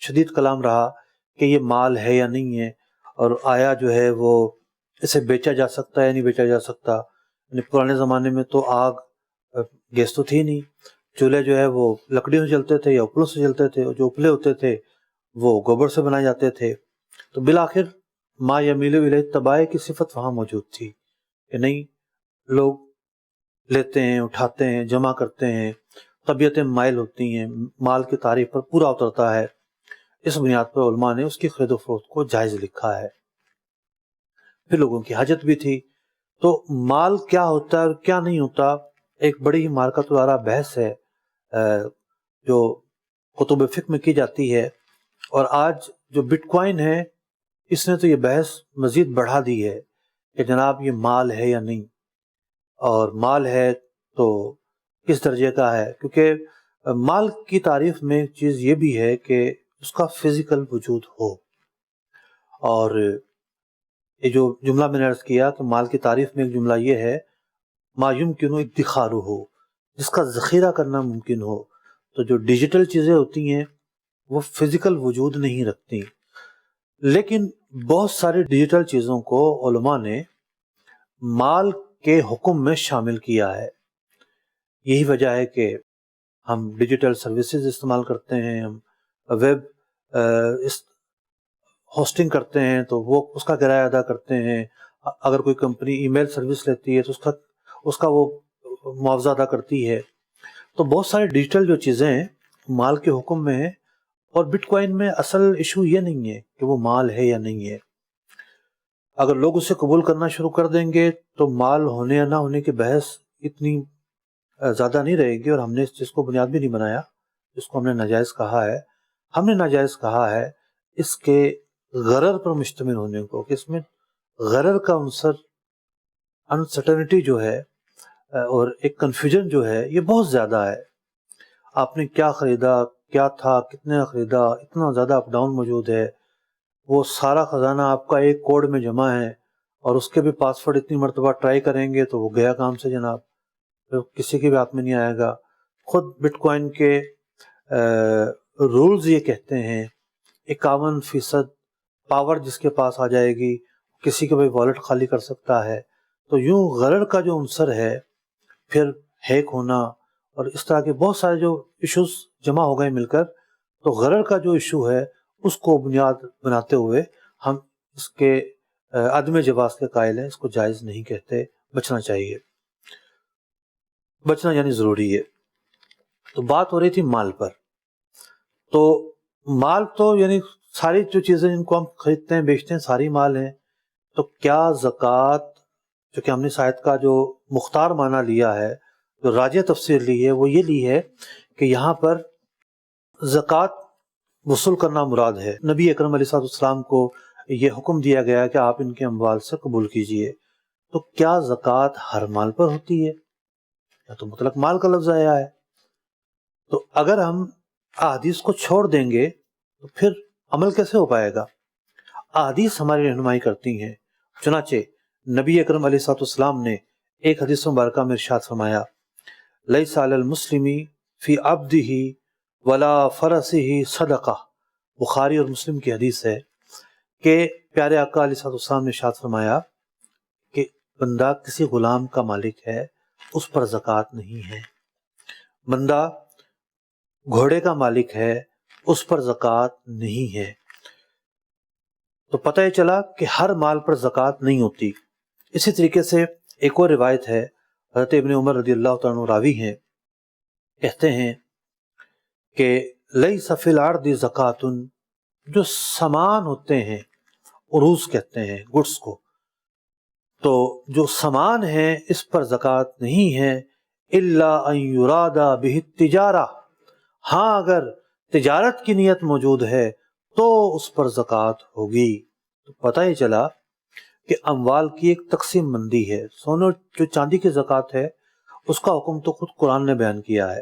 شدید کلام رہا کہ یہ مال ہے یا نہیں ہے، اور آیا جو ہے وہ اسے بیچا جا سکتا ہے یا نہیں بیچا جا سکتا۔ یعنی پرانے زمانے میں تو آگ، گیس تو تھی نہیں، چولہے جو ہے وہ لکڑیوں سے جلتے تھے یا اپلوں سے جلتے تھے، اور جو اپلے ہوتے تھے وہ گوبر سے بنائے جاتے تھے۔ تو بالآخر ما یمیل الیہ الطبائع کی صفت وہاں موجود تھی کہ نہیں، لوگ لیتے ہیں، اٹھاتے ہیں، جمع کرتے ہیں، طبیعتیں مائل ہوتی ہیں، مال کی تعریف پر پورا اترتا ہے، اس بنیاد پر علماء نے اس کی خرید و فروخت کو جائز لکھا ہے۔ پھر لوگوں کی حاجت بھی تھی، تو مال کیا ہوتا ہے اور کیا نہیں ہوتا، ایک بڑی ہی معرکۃ العرا بحث ہے جو کتب فقہ میں کی جاتی ہے، اور آج جو بٹ کوائن ہے اس نے تو یہ بحث مزید بڑھا دی ہے کہ جناب یہ مال ہے یا نہیں، اور مال ہے تو کس درجے کا ہے، کیونکہ مال کی تعریف میں ایک چیز یہ بھی ہے کہ اس کا فزیکل وجود ہو، اور یہ جو جملہ میں نے عرض کیا کہ مال کی تعریف میں ایک جملہ یہ ہے ما یمکن ادخارہ ہو، جس کا ذخیرہ کرنا ممکن ہو، تو جو ڈیجیٹل چیزیں ہوتی ہیں وہ فزیکل وجود نہیں رکھتی، لیکن بہت ساری ڈیجیٹل چیزوں کو علماء نے مال کے حکم میں شامل کیا ہے۔ یہی وجہ ہے کہ ہم ڈیجیٹل سروسز استعمال کرتے ہیں، ہم ویب ہوسٹنگ کرتے ہیں تو وہ اس کا کرایہ ادا کرتے ہیں، اگر کوئی کمپنی ای میل سروس لیتی ہے تو اس کا وہ معاوضہ ادا کرتی ہے۔ تو بہت سارے ڈیجیٹل جو چیزیں ہیں مال کے حکم میں ہیں، اور بٹ کوائن میں اصل ایشو یہ نہیں ہے کہ وہ مال ہے یا نہیں ہے۔ اگر لوگ اسے قبول کرنا شروع کر دیں گے تو مال ہونے یا نہ ہونے کی بحث اتنی زیادہ نہیں رہے گی، اور ہم نے اس چیز کو بنیاد بھی نہیں بنایا جس کو ہم نے ناجائز کہا ہے۔ ہم نے ناجائز کہا ہے اس کے غرر پر مشتمل ہونے کو، کہ اس میں غرر کا عنصر، انسرٹنٹی جو ہے اور ایک کنفیوژن جو ہے یہ بہت زیادہ ہے۔ آپ نے کیا خریدا، کیا تھا، کتنے خریدا، اتنا زیادہ اپ ڈاؤن موجود ہے، وہ سارا خزانہ آپ کا ایک کوڈ میں جمع ہے، اور اس کے بھی پاسورڈ اتنی مرتبہ ٹرائی کریں گے تو وہ گیا کام سے جناب، کسی کے بھی ہاتھ میں نہیں آئے گا۔ خود بٹ کوائن کے رولز یہ کہتے ہیں 51% پاور جس کے پاس آ جائے گی کسی کے بھی والٹ خالی کر سکتا ہے۔ تو یوں غرر کا جو عنصر ہے، پھر ہیک ہونا اور اس طرح کے بہت سارے جو ایشوز جمع ہو گئے مل کر، تو غرر کا جو ایشو ہے اس کو بنیاد بناتے ہوئے ہم اس کے عدم جواز کے قائل ہیں، اس کو جائز نہیں کہتے، بچنا چاہیے، بچنا یعنی ضروری ہے۔ تو بات ہو رہی تھی مال پر، تو مال تو یعنی ساری جو چیزیں جن کو ہم خریدتے ہیں بیچتے ہیں ساری مال ہیں، تو کیا زکوٰۃ، جو کہ ہم نے شاید کا جو مختار معنی لیا ہے، جو راجح تفسیر لی ہے وہ یہ لی ہے کہ یہاں پر زکوٰۃ وصول کرنا مراد ہے۔ نبی اکرم علیہ السلام کو یہ حکم دیا گیا کہ آپ ان کے اموال سے قبول کیجئے، تو کیا زکوٰۃ ہر مال پر ہوتی ہے یا تو مطلق مال کا لفظ آیا ہے؟ تو اگر ہم احادیث کو چھوڑ دیں گے تو پھر عمل کیسے ہو پائے گا؟ احادیث ہماری رہنمائی کرتی ہیں، چنانچہ نبی اکرم علیہ السلام نے ایک حدیث مبارکہ میں ارشاد فرمایا لیس علی المسلم فی عبدہ ولا فرسہ صدقہ، بخاری اور مسلم کی حدیث ہے کہ پیارے آقا علیہ السلام نے ارشاد فرمایا کہ بندہ کسی غلام کا مالک ہے اس پر زکوٰۃ نہیں ہے، بندہ گھوڑے کا مالک ہے اس پر زکوٰۃ نہیں ہے۔ تو پتہ یہ چلا کہ ہر مال پر زکوٰۃ نہیں ہوتی۔ اسی طریقے سے ایک اور روایت ہے، حضرت ابن عمر رضی اللہ تعالیٰ عنہ راوی ہیں، کہتے ہیں کہ لیس فی الارض زکوٰۃ، جو سامان ہوتے ہیں، عروض کہتے ہیں گڈس کو، تو جو سامان ہے اس پر زکوٰۃ نہیں ہے الا ان یراد بہ التجارہ، ہاں اگر تجارت کی نیت موجود ہے تو اس پر زکوٰۃ ہوگی۔ تو پتہ یہ چلا کہ اموال کی ایک تقسیم بندی ہے۔ سونے جو چاندی کی زکوٰۃ ہے اس کا حکم تو خود قرآن نے بیان کیا ہے،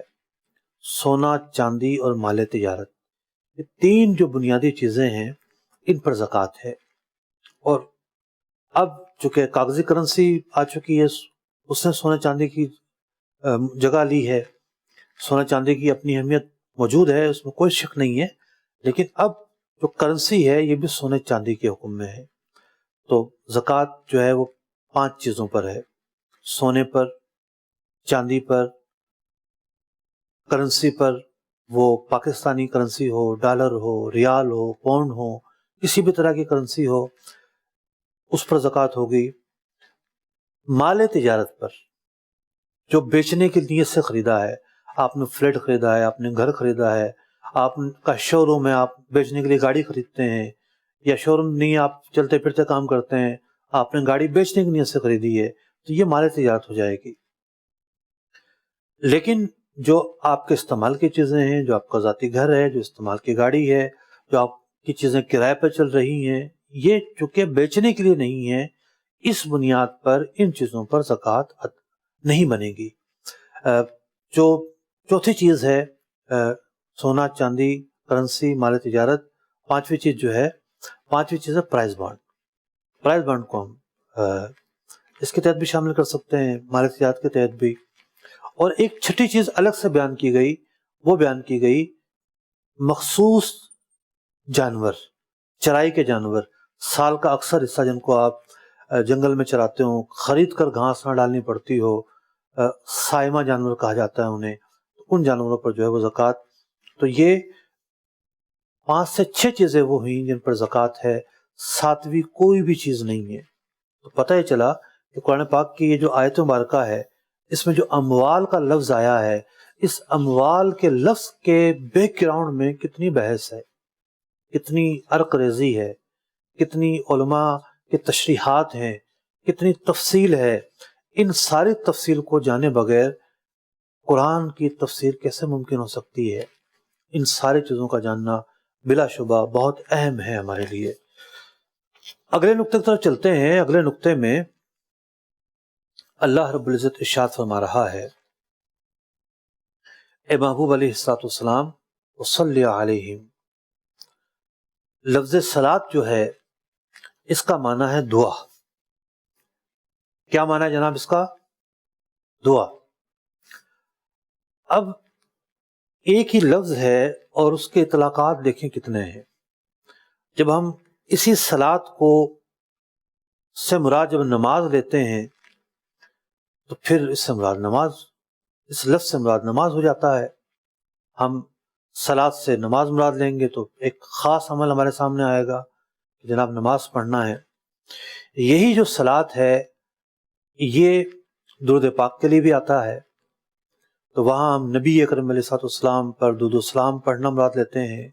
سونا، چاندی اور مال تجارت، یہ تین جو بنیادی چیزیں ہیں ان پر زکوٰۃ ہے۔ اور اب چونکہ کاغذی کرنسی آ چکی ہے، اس نے سونے چاندی کی جگہ لی ہے، سونا چاندی کی اپنی اہمیت موجود ہے، اس میں کوئی شک نہیں ہے، لیکن اب جو کرنسی ہے یہ بھی سونے چاندی کے حکم میں ہے۔ تو زکوٰۃ جو ہے وہ 5 چیزوں پر ہے، سونے پر، چاندی پر، کرنسی پر، وہ پاکستانی کرنسی ہو، ڈالر ہو، ریال ہو، پاؤنڈ ہو، کسی بھی طرح کی کرنسی ہو، اس پر زکوٰۃ ہوگی۔ مال تجارت پر، جو بیچنے کی نیت سے خریدا ہے، آپ نے فلیٹ خریدا ہے، آپ نے گھر خریدا ہے، آپ کا شو روم ہے، آپ بیچنے کے لیے گاڑی خریدتے ہیں، یا شو روم نہیں آپ چلتے پھرتے کام کرتے ہیں، آپ نے گاڑی بیچنے کی نیت سے خریدی ہے، تو یہ مال تجارت ہو جائے گی۔ لیکن جو آپ کے استعمال کی چیزیں ہیں، جو آپ کا ذاتی گھر ہے، جو استعمال کی گاڑی ہے، جو آپ کی چیزیں کرائے پر چل رہی ہیں، یہ چونکہ بیچنے کے لیے نہیں ہیں، اس بنیاد پر ان چیزوں پر زکوٰۃ نہیں بنے گی۔ جو چوتھی چیز ہے سونا چاندی کرنسی مال تجارت، پانچویں چیز ہے پرائز بانڈ۔ پرائز بانڈ کو ہم اس کے تحت بھی شامل کر سکتے ہیں، مال تجارت کے تحت بھی۔ اور ایک چھٹی چیز الگ سے بیان کی گئی، وہ بیان کی گئی مخصوص جانور، چرائی کے جانور، سال کا اکثر حصہ جن کو آپ جنگل میں چراتے ہوں، خرید کر گھاس نہ ڈالنی پڑتی ہو، سائمہ جانور کہا جاتا ہے انہیں، ان جانوروں پر جو ہے وہ زکوٰۃ۔ تو یہ 5 سے 6 چیزیں وہ ہوئیں جن پر زکوٰۃ ہے، 7ویں کوئی بھی چیز نہیں ہے۔ تو پتہ ہی چلا کہ قرآن پاک کی یہ جو آیت مبارکہ ہے، اس میں جو اموال کا لفظ آیا ہے، اس اموال کے لفظ کے بیک گراؤنڈ میں کتنی بحث ہے، کتنی عرق ریزی ہے، کتنی علماء کے تشریحات ہیں، کتنی تفصیل ہے۔ ان ساری تفصیل کو جانے بغیر قرآن کی تفسیر کیسے ممکن ہو سکتی ہے؟ ان ساری چیزوں کا جاننا بلا شبہ بہت اہم ہے ہمارے لیے۔ اگلے نقطے کی طرف چلتے ہیں۔ اگلے نقطے میں اللہ رب العزت ارشاد فرما رہا ہے، اے محبوب علیہ الصلوۃ والسلام وصلی علیہم۔ لفظ صلاۃ جو ہے اس کا معنی ہے دعا۔ کیا معنی ہے جناب اس کا؟ دعا۔ اب ایک ہی لفظ ہے اور اس کے اطلاقات دیکھیں کتنے ہیں۔ جب ہم اسی صلاۃ کو سے مراد جب نماز لیتے ہیں تو پھر اس سے مراد نماز، اس لفظ سے مراد نماز ہو جاتا ہے۔ ہم صلاۃ سے نماز مراد لیں گے تو ایک خاص عمل ہمارے سامنے آئے گا کہ جناب نماز پڑھنا ہے۔ یہی جو صلاۃ ہے یہ درود پاک کے لیے بھی آتا ہے، تو وہاں ہم نبی اکرم علیہ الصلوۃ والسلام پر درود و سلام پڑھنا مراد لیتے ہیں۔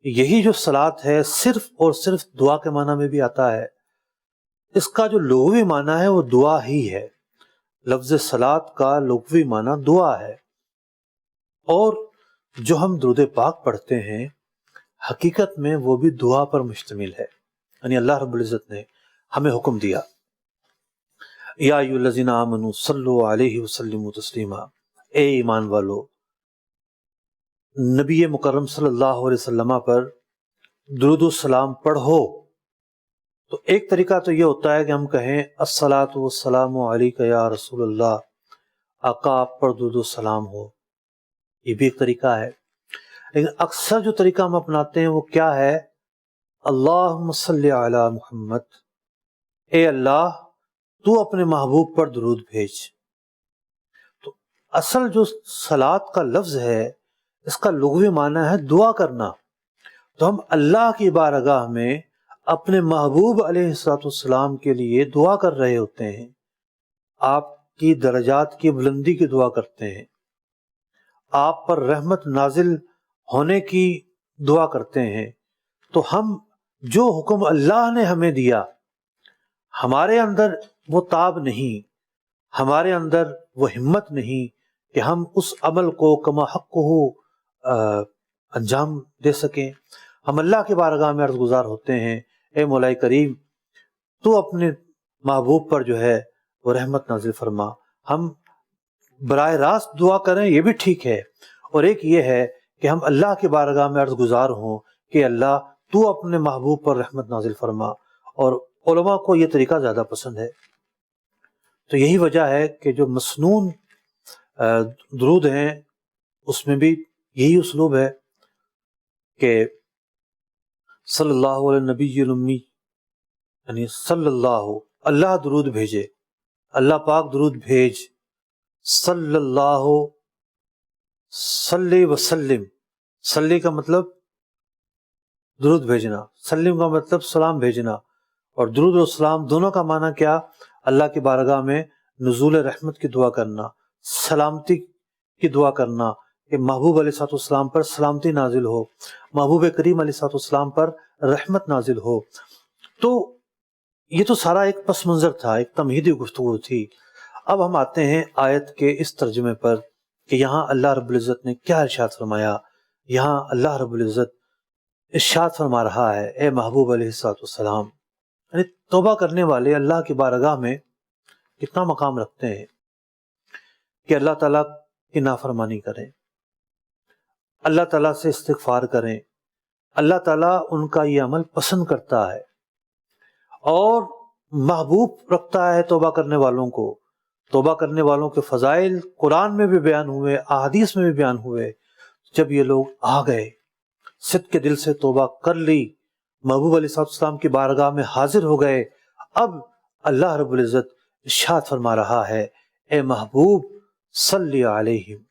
یہی جو صلاۃ ہے صرف اور صرف دعا کے معنی میں بھی آتا ہے۔ اس کا جو لغوی معنی ہے وہ دعا ہی ہے۔ لفظ صلاۃ کا لغوی معنی دعا ہے، اور جو ہم درود پاک پڑھتے ہیں حقیقت میں وہ بھی دعا پر مشتمل ہے۔ یعنی اللہ رب العزت نے ہمیں حکم دیا، یا ایھا الذین آمنوا صلوا علیہ وسلموا تسلیما، اے ایمان والو نبی مکرم صلی اللہ علیہ وسلم پر درود و سلام پڑھو۔ تو ایک طریقہ تو یہ ہوتا ہے کہ ہم کہیں الصلاۃ والسلام علیک یا رسول اللہ، آقا آپ پر درود و سلام ہو، یہ بھی ایک طریقہ ہے۔ لیکن اکثر جو طریقہ ہم اپناتے ہیں وہ کیا ہے؟ اللہم صلی علی محمد، اے اللہ تو اپنے محبوب پر درود بھیج۔ تو اصل جو صلاۃ کا لفظ ہے اس کا لغوی معنی ہے دعا کرنا۔ تو ہم اللہ کی بارگاہ میں اپنے محبوب علیہ الصلوۃ والسلام کے لیے دعا کر رہے ہوتے ہیں، آپ کی درجات کی بلندی کی دعا کرتے ہیں، آپ پر رحمت نازل ہونے کی دعا کرتے ہیں۔ تو ہم جو حکم اللہ نے ہمیں دیا، ہمارے اندر وہ تاب نہیں، ہمارے اندر وہ ہمت نہیں کہ ہم اس عمل کو کما حق انجام دے سکیں۔ ہم اللہ کے بارگاہ میں عرض گزار ہوتے ہیں، اے مولا کریم تو اپنے محبوب پر جو ہے وہ رحمت نازل فرما۔ ہم براہ راست دعا کریں یہ بھی ٹھیک ہے، اور ایک یہ ہے کہ ہم اللہ کے بارگاہ میں عرض گزار ہوں کہ اللہ تو اپنے محبوب پر رحمت نازل فرما، اور علماء کو یہ طریقہ زیادہ پسند ہے۔ تو یہی وجہ ہے کہ جو مسنون درود ہیں اس میں بھی یہی اسلوب ہے کہ صلی اللہ علیہ نبی الامی، یعنی صلی اللہ درود بھیجے، اللہ پاک درود بھیج، صلی اللہ صلی وسلم، صلی کا مطلب درود بھیجنا، سلم کا مطلب سلام بھیجنا، اور درود و سلام دونوں کا معنی کیا؟ اللہ کی بارگاہ میں نزول رحمت کی دعا کرنا۔ سلامتی کی دعا کرنا کہ محبوب علیہ الصلوۃ والسلام پر سلامتی نازل ہو، محبوب کریم علیہ الصلوۃ والسلام پر رحمت نازل ہو۔ تو یہ تو سارا ایک پس منظر تھا، ایک تمہیدی گفتگو تھی۔ اب ہم آتے ہیں آیت کے اس ترجمے پر کہ یہاں اللہ رب العزت نے کیا ارشاد فرمایا۔ یہاں اللہ رب العزت ارشاد فرما رہا ہے، اے محبوب علیہ الصلوۃ والسلام، یعنی توبہ کرنے والے اللہ کی بارگاہ میں کتنا مقام رکھتے ہیں کہ اللہ تعالیٰ کی نافرمانی کریں، اللہ تعالیٰ سے استغفار کریں۔ اللہ تعالیٰ ان کا یہ عمل پسند کرتا ہے اور محبوب رکھتا ہے توبہ کرنے والوں کو۔ توبہ کرنے والوں کے فضائل قرآن میں بھی بیان ہوئے، احادیث میں بھی بیان ہوئے۔ جب یہ لوگ آ گئے، صدق کے دل سے توبہ کر لی، محبوب علیہ السلام کی بارگاہ میں حاضر ہو گئے، اب اللہ رب العزت ارشاد فرما رہا ہے، اے محبوب صلی علیہم۔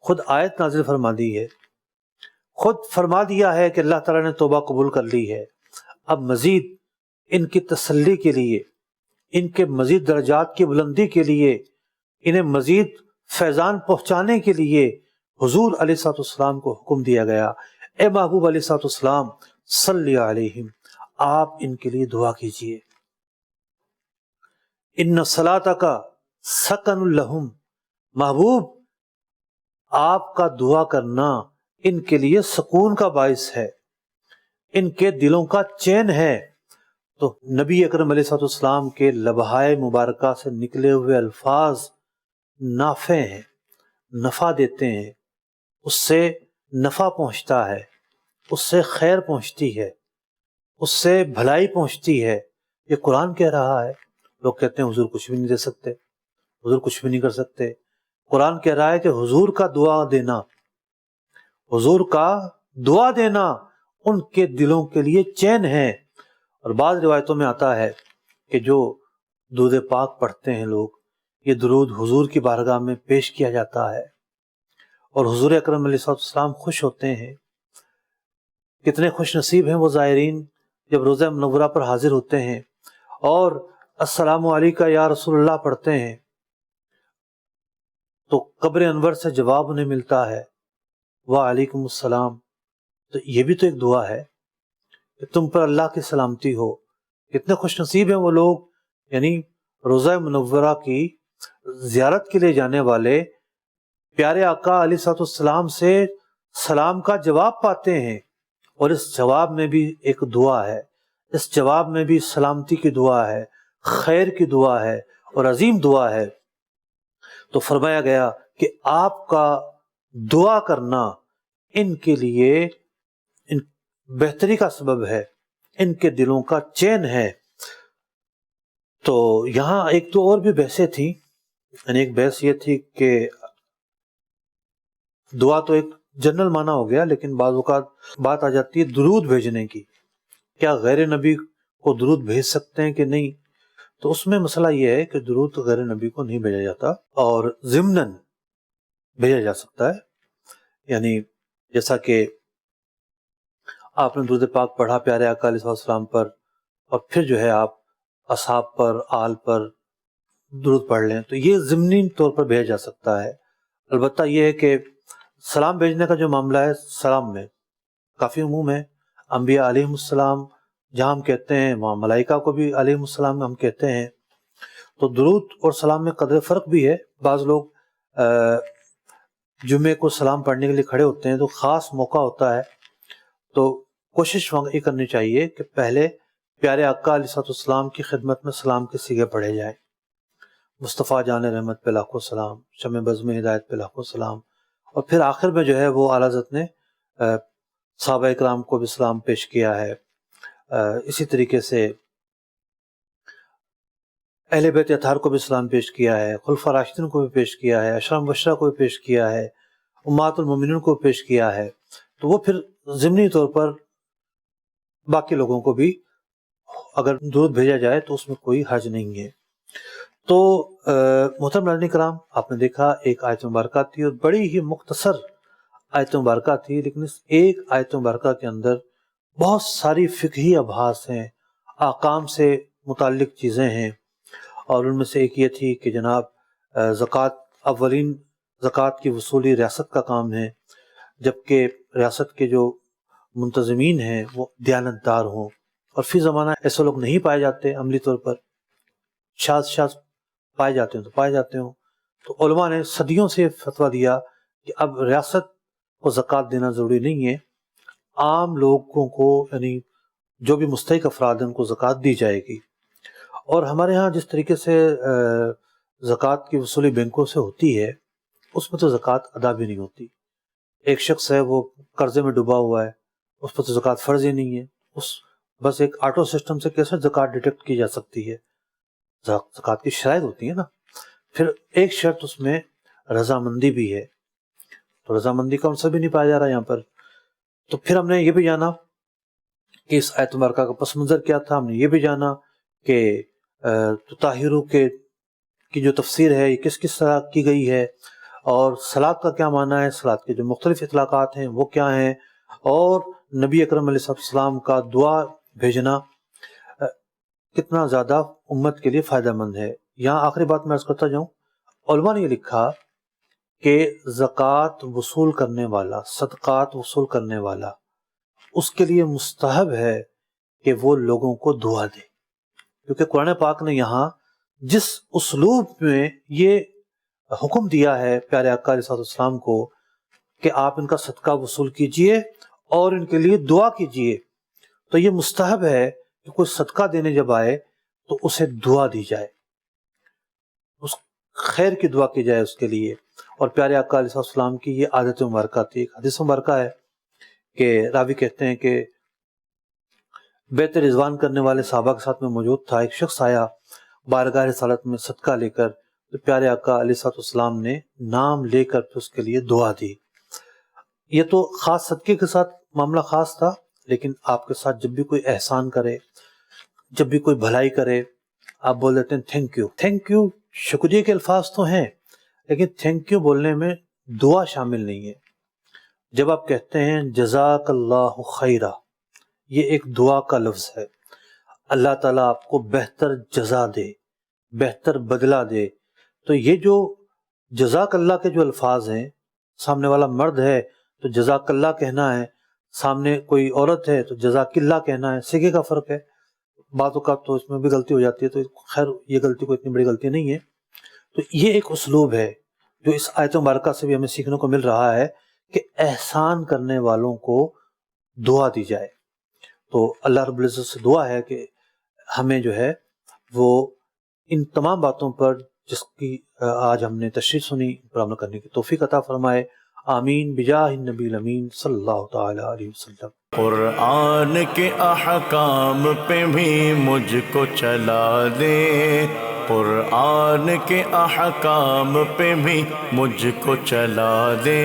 خود آیت نازل فرما دی ہے، خود فرما دیا ہے کہ اللہ تعالیٰ نے توبہ قبول کر لی ہے۔ اب مزید ان کی تسلی کے لیے، ان کے مزید درجات کی بلندی کے لیے، انہیں مزید فیضان پہنچانے کے لیے حضور علیہ الصلوۃ والسلام کو حکم دیا گیا، اے محبوب علیہ الصلوۃ والسلام صلی علیہم، آپ ان کے لیے دعا کیجئے۔ ان صلاتک سکن لہم، محبوب آپ کا دعا کرنا ان کے لیے سکون کا باعث ہے، ان کے دلوں کا چین ہے۔ تو نبی اکرم علیہ الصلوۃ والسلام کے لبہائے مبارکہ سے نکلے ہوئے الفاظ نافع ہیں، نفع دیتے ہیں، اس سے نفع پہنچتا ہے، اس سے خیر پہنچتی ہے، اس سے بھلائی پہنچتی ہے۔ یہ قرآن کہہ رہا ہے۔ لوگ کہتے ہیں حضور کچھ بھی نہیں دے سکتے، حضور کچھ بھی نہیں کر سکتے۔ قرآن کہہ رہا ہے کہ حضور کا دعا دینا، حضور کا دعا دینا ان کے دلوں کے لیے چین ہے۔ اور بعض روایتوں میں آتا ہے کہ جو درود پاک پڑھتے ہیں لوگ، یہ درود حضور کی بارگاہ میں پیش کیا جاتا ہے اور حضور اکرم علیہ السلام خوش ہوتے ہیں۔ کتنے خوش نصیب ہیں وہ زائرین جب روضہ منورہ پر حاضر ہوتے ہیں اور السلام علیکہ یا رسول اللہ پڑھتے ہیں تو قبر انور سے جواب انہیں ملتا ہے، وعلیکم السلام۔ تو یہ بھی تو ایک دعا ہے کہ تم پر اللہ کی سلامتی ہو۔ کتنے خوش نصیب ہیں وہ لوگ، یعنی روضہ منورہ کی زیارت کے لیے جانے والے پیارے آقا علیہ الصلوۃ والسلام سے سلام کا جواب پاتے ہیں، اور اس جواب میں بھی ایک دعا ہے، اس جواب میں بھی سلامتی کی دعا ہے، خیر کی دعا ہے اور عظیم دعا ہے۔ تو فرمایا گیا کہ آپ کا دعا کرنا ان کے لیے بہتری کا سبب ہے، ان کے دلوں کا چین ہے۔ تو یہاں ایک تو اور بھی بحثیں تھیں، یعنی ایک بحث یہ تھی کہ دعا تو ایک جنرل معنی ہو گیا، لیکن بعض اوقات بات آ جاتی ہے درود بھیجنے کی، کیا غیر نبی کو درود بھیج سکتے ہیں کہ نہیں؟ تو اس میں مسئلہ یہ ہے کہ درود غیر نبی کو نہیں بھیجا جاتا اور ضمناً بھیجا جا سکتا ہے، یعنی جیسا کہ آپ نے درود پاک پڑھا پیارے آقا علیہ السلام پر، اور پھر جو ہے آپ اصحاب پر، آل پر درود پڑھ لیں، تو یہ ضمنی طور پر بھیجا جا سکتا ہے۔ البتہ یہ ہے کہ سلام بھیجنے کا جو معاملہ ہے، سلام میں کافی عموم ہے، انبیاء علیہ السلام جہاں ہم کہتے ہیں وہاں ملائکہ کو بھی علیہ السلام ہم کہتے ہیں۔ تو درود اور سلام میں قدر فرق بھی ہے۔ بعض لوگ جمعے کو سلام پڑھنے کے لیے کھڑے ہوتے ہیں تو خاص موقع ہوتا ہے، تو کوشش یہ کرنی چاہیے کہ پہلے پیارے آقا علیہ السلام کی خدمت میں سلام کے صیغے پڑھے جائیں، مصطفیٰ جان رحمت پہ لاکھوں سلام، شمع بزم ہدایت پہ لاکھوں سلام، اور پھر آخر میں جو ہے وہ اعلیٰ حضرت نے صحابہ اکرام کو بھی سلام پیش کیا ہے۔ اسی طریقے سے اہل بیت اطہار کو بھی سلام پیش کیا ہے، خلفاء راشدین کو بھی پیش کیا ہے، عشرہ مبشرہ کو بھی پیش کیا ہے، امہات المومنین کو بھی پیش کیا ہے۔ تو وہ پھر ضمنی طور پر باقی لوگوں کو بھی اگر درود بھیجا جائے تو اس میں کوئی حرج نہیں ہے۔ تو محترم ناظرین کرام، آپ نے دیکھا ایک آیت مبارکہ تھی اور بڑی ہی مختصر آیت مبارکہ تھی، لیکن اس ایک آیت مبارکہ کے اندر بہت ساری فقہی ابحاث ہیں، احکام سے متعلق چیزیں ہیں، اور ان میں سے ایک یہ تھی کہ جناب زکوٰۃ اولین زکوٰۃ کی وصولی ریاست کا کام ہے، جبکہ ریاست کے جو منتظمین ہیں وہ دیانتدار ہوں، اور فی زمانہ ایسے لوگ نہیں پائے جاتے، عملی طور پر شاذ پائے جاتے ہیں تو پائے جاتے ہوں۔ تو علماء نے صدیوں سے فتویٰ دیا کہ اب ریاست کو زکوٰۃ دینا ضروری نہیں ہے، عام لوگوں کو یعنی جو بھی مستحق افراد ہیں ان کو زکوٰۃ دی جائے گی۔ اور ہمارے ہاں جس طریقے سے زکوٰۃ کی وصولی بینکوں سے ہوتی ہے، اس میں تو زکوٰۃ ادا بھی نہیں ہوتی۔ ایک شخص ہے وہ قرضے میں ڈوبا ہوا ہے، اس پر تو زکوٰۃ فرض ہی نہیں ہے، بس ایک آٹو سسٹم سے کیسے زکوٰۃ ڈیٹیکٹ کی جا سکتی ہے؟ زکوٰۃ کی شرائط ہوتی ہے نا۔ پھر ایک شرط اس میں رضامندی بھی ہے، تو رضامندی کا عنصر بھی نہیں پایا جا رہا یہاں پر۔ تو پھر ہم نے یہ بھی جانا کہ اس آیت مبارکہ کا پس منظر کیا تھا، ہم نے یہ بھی جانا کہ تطہروا کی جو تفسیر ہے یہ کس طرح کی گئی ہے، اور صلاۃ کا کیا معنی ہے، صلاۃ کے جو مختلف اطلاقات ہیں وہ کیا ہیں، اور نبی اکرم علیہ السلام کا دعا بھیجنا کتنا زیادہ امت کے لیے فائدہ مند ہے۔ یہاں آخری بات میں عرض کرتا جاؤں، علماء نے یہ لکھا کہ زکوٰۃ وصول کرنے والا، صدقات وصول کرنے والا، اس کے لیے مستحب ہے کہ وہ لوگوں کو دعا دے، کیونکہ قرآن پاک نے یہاں جس اسلوب میں یہ حکم دیا ہے پیارے آقا علیہ السلام کو کہ آپ ان کا صدقہ وصول کیجئے اور ان کے لیے دعا کیجئے، تو یہ مستحب ہے کہ کوئی صدقہ دینے جب آئے تو اسے دعا دی جائے، اس خیر کی دعا کی جائے اس کے لیے۔ اور پیارے آقا علیہ السلام کی یہ عادت مبارکہ تھی۔ ایک حدیث مبارکہ ہے کہ راوی کہتے ہیں کہ بیعت رضوان کرنے والے صحابہ کے ساتھ میں موجود تھا، ایک شخص آیا بارگاہ رسالت میں صدقہ لے کر، تو پیارے آقا علیہ السلام نے نام لے کر پھر اس کے لیے دعا دی۔ یہ تو خاص صدقے کے ساتھ معاملہ خاص تھا، لیکن آپ کے ساتھ جب بھی کوئی احسان کرے، جب بھی کوئی بھلائی کرے، آپ بول دیتے ہیں تھینک یو۔ تھینک یو شکریہ کے الفاظ تو ہیں، لیکن تھینک یو بولنے میں دعا شامل نہیں ہے۔ جب آپ کہتے ہیں جزاک اللہ خیرہ، یہ ایک دعا کا لفظ ہے، اللہ تعالیٰ آپ کو بہتر جزا دے، بہتر بدلہ دے۔ تو یہ جو جزاک اللہ کے جو الفاظ ہیں، سامنے والا مرد ہے تو جزاک اللہ کہنا ہے، سامنے کوئی عورت ہے تو جزاک اللہ کہنا ہے، صیغے کا فرق ہے۔ بعض اوقات تو اس میں بھی غلطی ہو جاتی ہے، تو خیر یہ غلطی کوئی اتنی بڑی غلطی نہیں ہے۔ تو یہ ایک اسلوب ہے جو اس آیت مبارکہ سے بھی ہمیں سیکھنے کو مل رہا ہے کہ احسان کرنے والوں کو دعا دی جائے۔ تو اللہ رب العزت سے دعا ہے کہ ہمیں جو ہے وہ ان تمام باتوں پر جس کی آج ہم نے تشریح سنی پر عمل کرنے کی توفیق عطا فرمائے۔ آمین بجاہ النبی الامین صلی اللہ تعالی علیہ وسلم۔ قرآن کے احکام پہ بھی مجھ کو چلا دے، قرآن کے احکام پہ بھی مجھ کو چلا دے،